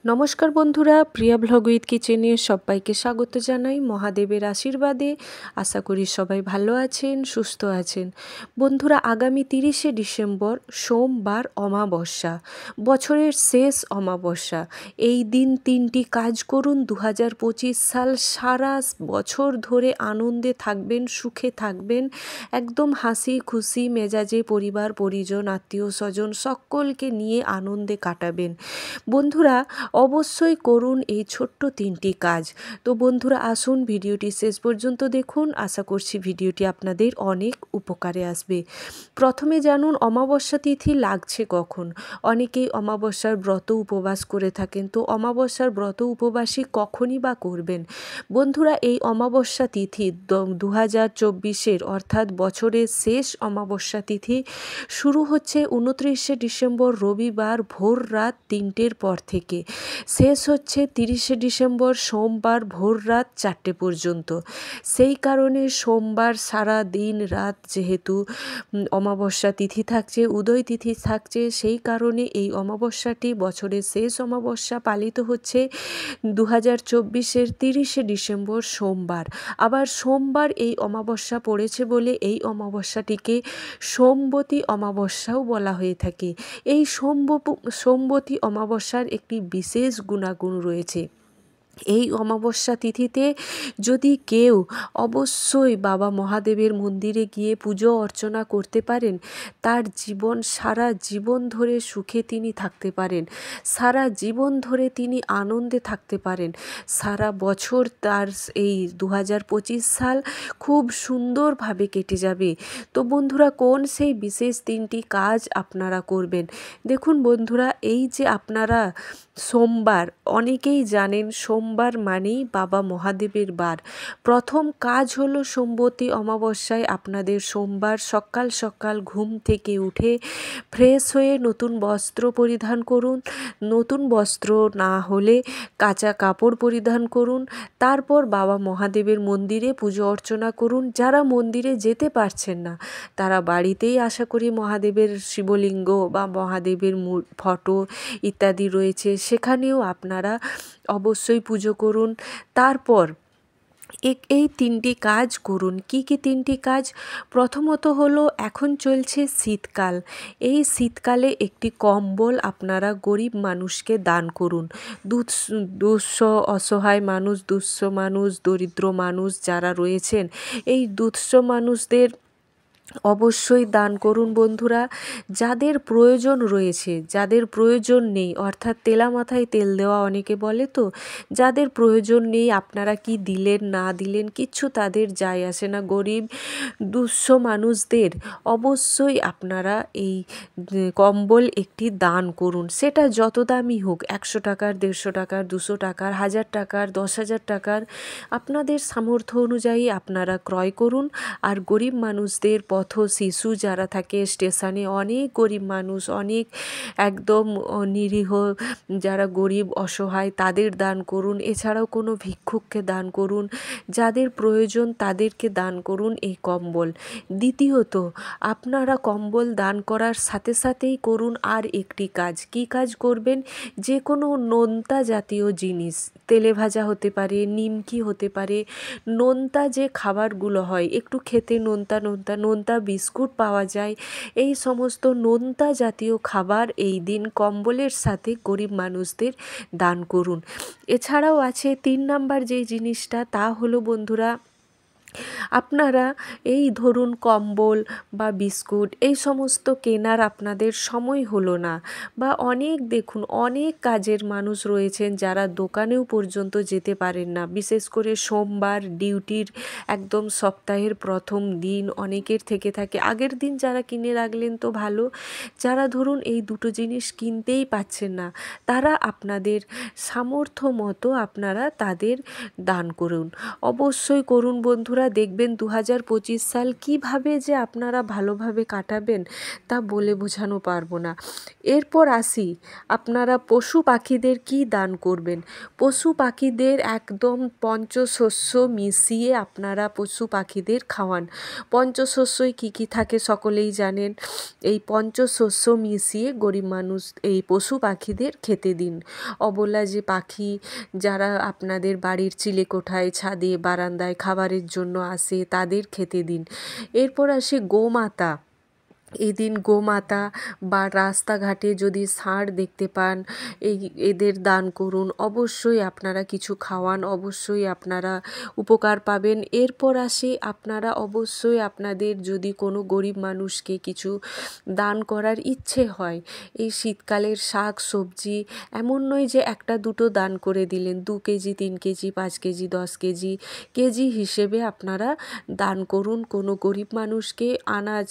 নমস্কার বন্ধুরা, প্রিয়া blog with কিচেনে সবাইকে স্বাগত জানাই। মহাদেবের আশীর্বাদে আশা করি সবাই ভালো আছেন, সুস্থ আছেন। বন্ধুরা, আগামী 30শে ডিসেম্বর সোমবার অমাবস্যা, বছরের শেষ অমাবস্যা। এই দিন 3টি কাজ করুন। 2025 সাল সারা বছর ধরে আনন্দে থাকবেন, সুখে থাকবেন, একদম হাসি খুশি মেজাজে পরিবার পরিজন আত্মীয় স্বজন সকলকে নিয়ে আনন্দে কাটাবেন। বন্ধুরা, অবশ্যই করুন এই ছোট্ট 3টি কাজ। তো বন্ধুরা, আসুন ভিডিওটি শেষ পর্যন্ত দেখুন। আশা করছি ভিডিওটি আপনাদের অনেক উপকারে আসবে। প্রথমে জানুন অমাবস্যা তিথি লাগছে কখন। অনেকেই অমাবস্যার ব্রত উপবাস করে থাকেন, তো অমাবস্যার ব্রত উপবাসী কখনই বা করবেন। বন্ধুরা, এই অমাবস্যা তিথি 2024-এর অর্থাৎ বছরের শেষ অমাবস্যা তিথি শুরু হচ্ছে 29শে ডিসেম্বর রবিবার ভোর রাত 3টের পর থেকে, শেষ হচ্ছে 30শে ডিসেম্বর সোমবার ভোর রাত 4টে পর্যন্ত। সেই কারণে সোমবার সারা দিন রাত যেহেতু অমাবস্যা তিথি থাকছে, উদয় তিথি থাকছে, সেই কারণে এই অমাবস্যাটি বছরের শেষ অমাবস্যা পালিত হচ্ছে 2024-এর 30শে ডিসেম্বর সোমবার। আবার সোমবার এই অমাবস্যা পড়েছে বলে এই অমাবস্যাটিকে সোমবতী অমাবস্যাও বলা হয়ে থাকে। এই সোমবতী অমাবস্যার একটি বিশেষ গুণাগুণ রয়েছে। এই অমাবস্যা তিথিতে যদি কেউ অবশ্যই বাবা মহাদেবের মন্দিরে গিয়ে পুজো অর্চনা করতে পারেন, তার জীবন সারা জীবন ধরে সুখে তিনি থাকতে পারেন, সারা জীবন ধরে তিনি আনন্দে থাকতে পারেন, সারা বছর তার এই 2025 সাল খুব সুন্দরভাবে কেটে যাবে। তো বন্ধুরা, কোন সেই বিশেষ 3টি কাজ আপনারা করবেন? দেখুন বন্ধুরা, এই যে আপনারা সোমবার, অনেকেই জানেন সোমবার মানেই বাবা মহাদেবের বার। প্রথম কাজ হলো সোমবতী অমাবস্যায় আপনাদের সোমবার সকাল সকাল ঘুম থেকে উঠে ফ্রেশ হয়ে নতুন বস্ত্র পরিধান করুন। নতুন বস্ত্র না হলে কাঁচা কাপড় পরিধান করুন। তারপর বাবা মহাদেবের মন্দিরে পুজো অর্চনা করুন। যারা মন্দিরে যেতে পারছেন না, তারা বাড়িতেই আশা করি মহাদেবের শিবলিঙ্গ বা মহাদেবের ফটো ইত্যাদি রয়েছে, সেখানেও আপনারা অবশ্যই পুজো করুন। তারপর এই 3টি কাজ করুন। কি কি 3টি কাজ? প্রথমত হলো, এখন চলছে শীতকাল। এই শীতকালে একটি কম্বল আপনারা গরিব মানুষকে দান করুন। দুঃস্থ অসহায় মানুষ, দুঃস্থ মানুষ, দরিদ্র মানুষ যারা রয়েছেন, এই দুঃস্থ মানুষদের অবশ্যই দান করুন বন্ধুরা। যাদের প্রয়োজন রয়েছে, যাদের প্রয়োজন নেই, অর্থাৎ তেলা মাথায় তেল দেওয়া অনেকে বলে, তো যাদের প্রয়োজন নেই আপনারা কি দিলেন না দিলেন কিচ্ছু তাদের যায় আসে না। গরিব দুঃস্থ মানুষদের অবশ্যই আপনারা এই কম্বল একটি দান করুন। সেটা যত দামি হোক, 100 টাকার, 150 টাকার, 200 টাকার, 1000 টাকার, 10,000 টাকার, আপনাদের সামর্থ্য অনুযায়ী আপনারা ক্রয় করুন। আর গরিব মানুষদের, পথ শিশু যারা থাকে স্টেশনে, অনেক গরিব মানুষ, অনেক একদম নিরীহ যারা গরিব অসহায়, তাদের দান করুন। এছাড়াও কোনো ভিক্ষুককে দান করুন। যাদের প্রয়োজন তাদেরকে দান করুন এই কম্বল। দ্বিতীয়ত, আপনারা কম্বল দান করার সাথে সাথেই করুন আর একটি কাজ। কি কাজ করবেন? যে কোনো নোনতা জাতীয় জিনিস, তেলে ভাজা হতে পারে, নিমকি হতে পারে, নোনতা যে খাবারগুলো হয়, একটু খেতে নোনতা নোনতা, নোনতা বিস্কুট পাওয়া যায়, এই সমস্ত নোনতা জাতীয় খাবার এই দিন কম্বলের সাথে গরিব মানুষদের দান করুন। এছাড়াও আছে 3 নাম্বার যেই জিনিসটা, তা হলো বন্ধুরা, আপনারা এই ধরুন কম্বল বা বিস্কুট এই সমস্ত কেনার আপনাদের সময় হলো না, বা অনেক দেখুন অনেক কাজের মানুষ রয়েছেন যারা দোকানেও পর্যন্ত যেতে পারেন না, বিশেষ করে সোমবার ডিউটির একদম সপ্তাহের প্রথম দিন অনেকের থেকে থাকে। আগের দিন যারা কিনে রাখলেন তো ভালো, যারা ধরুন এই দুটো জিনিস কিনতেই পাচ্ছেন না, তারা আপনাদের সামর্থ্য মতো আপনারা তাদের দান করুন। অবশ্যই করুন বন্ধুরা। বন্ধুরা দেখবেন 2025 সাল কিভাবে যে আপনারা ভালোভাবে কাটাবেন তা বলে বোঝানো পারবো না। এরপর আসি, আপনারা পশু পাখিদের কি দান করবেন। পশু পাখিদের একদম পঞ্চশস্য মিশিয়ে আপনারা পশু পাখিদের খাওয়ান। পঞ্চশস্যই কী কী থাকে সকলেই জানেন। এই পঞ্চশস্য মিশিয়ে গরিব মানুষ এই পশু পাখিদের খেতে দিন। অবলা যে পাখি যারা আপনাদের বাড়ির চিলেকোঠায়, ছাদে, বারান্দায় খাবারের জন্য আসে তাদের খেতে দিন। এরপর আসে গোমাতা। এদিন গোমাতা বা রাস্তাঘাটে যদি ষাঁড় দেখতে পান এদের দান করুন। অবশ্যই আপনারা কিছু খাওয়ান, অবশ্যই আপনারা উপকার পাবেন। এরপর আসে আপনারা অবশ্যই আপনাদের যদি কোনো গরিব মানুষকে কিছু দান করার ইচ্ছে হয়, এই শীতকালের শাক সবজি এমন নয় যে একটা দুটো দান করে দিলেন, 2 KG 3 KG 5 KG 10 KG KG হিসেবে আপনারা দান করুন। কোনো গরিব মানুষকে আনাজ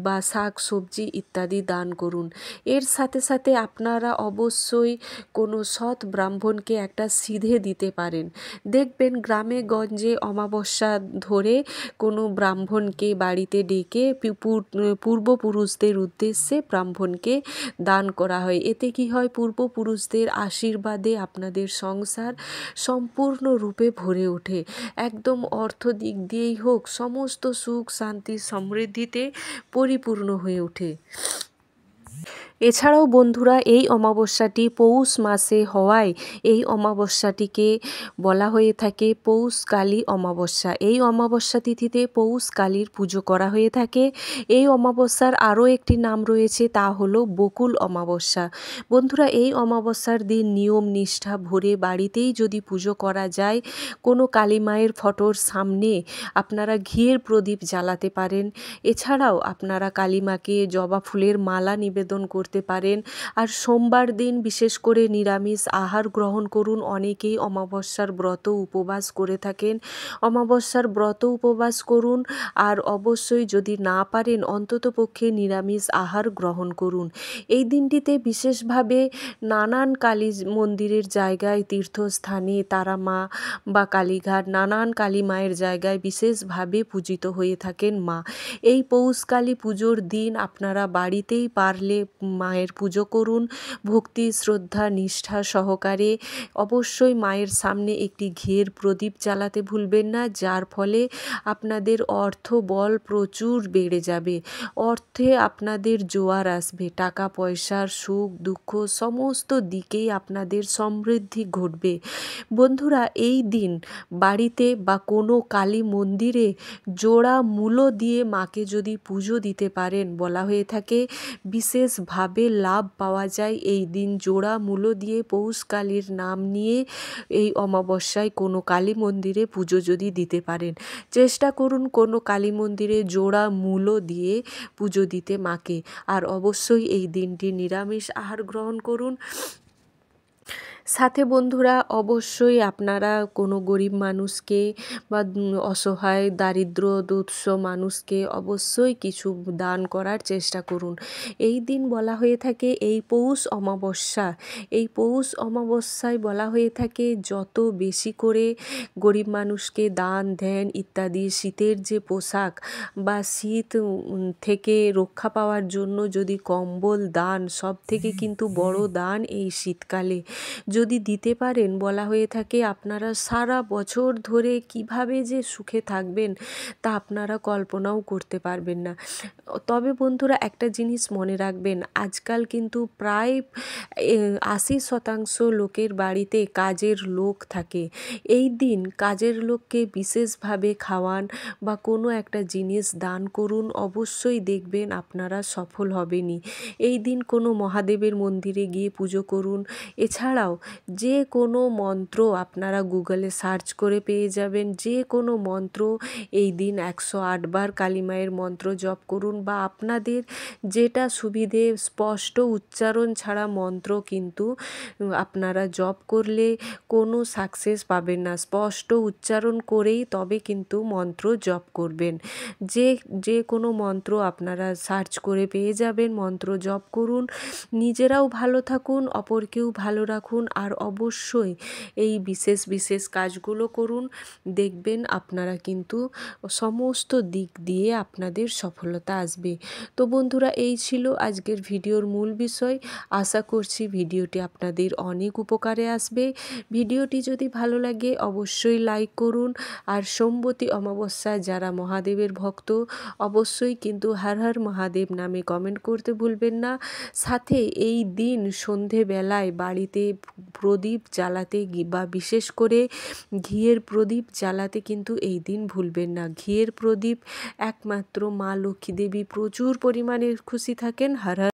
বা শাক সবজি ইত্যাদি দান করুন। এর সাথে সাথে আপনারা অবশ্যই কোনো সৎ ব্রাহ্মণকে একটা সিধে দিতে পারেন। দেখবেন গ্রামে গঞ্জে অমাবস্যা ধরে কোনো ব্রাহ্মণকে বাড়িতে ডেকে পূর্বপুরুষদের উদ্দেশ্যে ব্রাহ্মণকে দান করা হয়। এতে কি হয়, পূর্বপুরুষদের আশীর্বাদে আপনাদের সংসার সম্পূর্ণরূপে ভরে ওঠে। একদম অর্থ দিক দিয়েই হোক, সমস্ত সুখ শান্তি সমৃদ্ধিতে পরিপূর্ণ হয়ে ওঠে। এছাড়াও বন্ধুরা এই অমাবস্যাটি পৌষ মাসে হওয়ায় এই অমাবস্যাটিকে বলা হয়ে থাকে পৌষকালী অমাবস্যা। এই অমাবস্যা তিথিতে পৌষকালীর পুজো করা হয়ে থাকে। এই অমাবস্যার আরও একটি নাম রয়েছে, তা হলো বকুল অমাবস্যা। বন্ধুরা এই অমাবস্যার দিন নিয়ম নিষ্ঠা ভরে বাড়িতেই যদি পুজো করা যায়, কোনো কালী মায়ের ফটোর সামনে আপনারা ঘিয়ের প্রদীপ জ্বালাতে পারেন। এছাড়াও আপনারা কালী মাকে জবা ফুলের মালা নিবেদন করতে পারেন। আর সোমবার দিন বিশেষ করে নিরামিষ আহার গ্রহণ করুন। অনেকেই অমাবস্যার ব্রত উপবাস করে থাকেন, অমাবস্যার ব্রত উপবাস করুন। আর অবশ্যই যদি না পারেন অন্ততপক্ষে নিরামিষ আহার গ্রহণ করুন। এই দিনটিতে বিশেষভাবে নানান কালী মন্দিরের জায়গায়, তীর্থস্থানে, তারা মা বা কালীঘাট, নানান কালী মায়ের জায়গায় বিশেষভাবে পূজিত হয়ে থাকেন মা। এই পৌষকালী পুজোর দিন আপনারা বাড়িতেই পারলে মায়ের পুজো করুন ভক্তি শ্রদ্ধা নিষ্ঠা সহকারে। অবশ্যই মায়ের সামনে একটি ঘিয়ের প্রদীপ জ্বালাতে ভুলবেন না, যার ফলে আপনাদের অর্থ বল প্রচুর বেড়ে যাবে। অর্থে আপনাদের জোয়ার আসবে, টাকা পয়সার সুখ দুঃখ সমস্ত দিকেই আপনাদের সমৃদ্ধি ঘটবে। বন্ধুরা এই দিন বাড়িতে বা কোনো কালী মন্দিরে জোড়া মূলো দিয়ে মাকে যদি পুজো দিতে পারেন, বলা হয়ে থাকে বিশেষভাবে লাভ পাওয়া যায় এই দিন জোড়া মূলো দিয়ে পৌষকালীর নাম নিয়ে এই অমাবস্যায় কোনো কালী মন্দিরে পুজো যদি দিতে পারেন। চেষ্টা করুন কোনো কালী মন্দিরে জোড়া মূলো দিয়ে পুজো দিতে মাকে। আর অবশ্যই এই দিনটি নিরামিষ আহার গ্রহণ করুন। সাথে বন্ধুরা অবশ্যই আপনারা কোনো গরিব মানুষকে বা অসহায় দারিদ্র দুঃস্থ মানুষকে অবশ্যই কিছু দান করার চেষ্টা করুন। এই দিন বলা হয়ে থাকে এই পৌষ অমাবস্যা, এই পৌষ অমাবস্যায় বলা হয়ে থাকে যত বেশি করে গরিব মানুষকে দান ধ্যান ইত্যাদি, শীতের যে পোশাক বা শীত থেকে রক্ষা পাওয়ার জন্য যদি কম্বল দান, সব থেকে কিন্তু বড় দান এই শীতকালে যদি দিতে পারেন, বলা হয়ে থাকে আপনারা সারা বছর ধরে কিভাবে যে সুখে থাকবেন তা আপনারা কল্পনাও করতে পারবেন না। তবে বন্ধুরা একটা জিনিস মনে রাখবেন, আজকাল কিন্তু প্রায় 80% লোকের বাড়িতে কাজের লোক থাকে। এই দিন কাজের লোককে বিশেষভাবে খাওয়ান বা কোনো একটা জিনিস দান করুন, অবশ্যই দেখবেন আপনারা সফল হবেনই। এই দিন কোনো মহাদেবের মন্দিরে গিয়ে পুজো করুন। এছাড়াও যে কোনো মন্ত্র আপনারা গুগলে সার্চ করে পেয়ে যাবেন, যে কোনো মন্ত্র এই দিন 108 বার কালী মায়ের মন্ত্র জপ করুন বা আপনাদের যেটা সুবিধে, স্পষ্ট উচ্চারণ ছাড়া মন্ত্র কিন্তু আপনারা জপ করলে কোনো সাকসেস পাবেন না। স্পষ্ট উচ্চারণ করেই তবে কিন্তু মন্ত্র জপ করবেন। যে কোনো মন্ত্র আপনারা সার্চ করে পেয়ে যাবেন, মন্ত্র জপ করুন। নিজেরাও ভালো থাকুন, অপরকেও ভালো রাখুন। আর অবশ্যই এই বিশেষ বিশেষ কাজগুলো করুন। দেখবেন আপনারা কিন্তু সমস্ত দিক দিয়ে আপনাদের সফলতা আসবে। তো বন্ধুরা, এই ছিল আজকের ভিডিওর মূল বিষয়। আশা করছি ভিডিওটি আপনাদের অনেক উপকারে আসবে। ভিডিওটি যদি ভালো লাগে অবশ্যই লাইক করুন। আর সোমবতী অমাবস্যায় যারা মহাদেবের ভক্ত অবশ্যই কিন্তু হর হর মহাদেব নামে কমেন্ট করতে ভুলবেন না। সাথে এই দিন সন্ধেবেলায় বাড়িতে প্রদীপ জ্বালাতে বা বিশেষ করে ঘিয়ের প্রদীপ জ্বালাতে কিন্তু এই দিন ভুলবেন না। ঘিয়ের প্রদীপ একমাত্র মা লক্ষ্মী দেবী প্রচুর পরিমাণে খুশি থাকেন। হর হর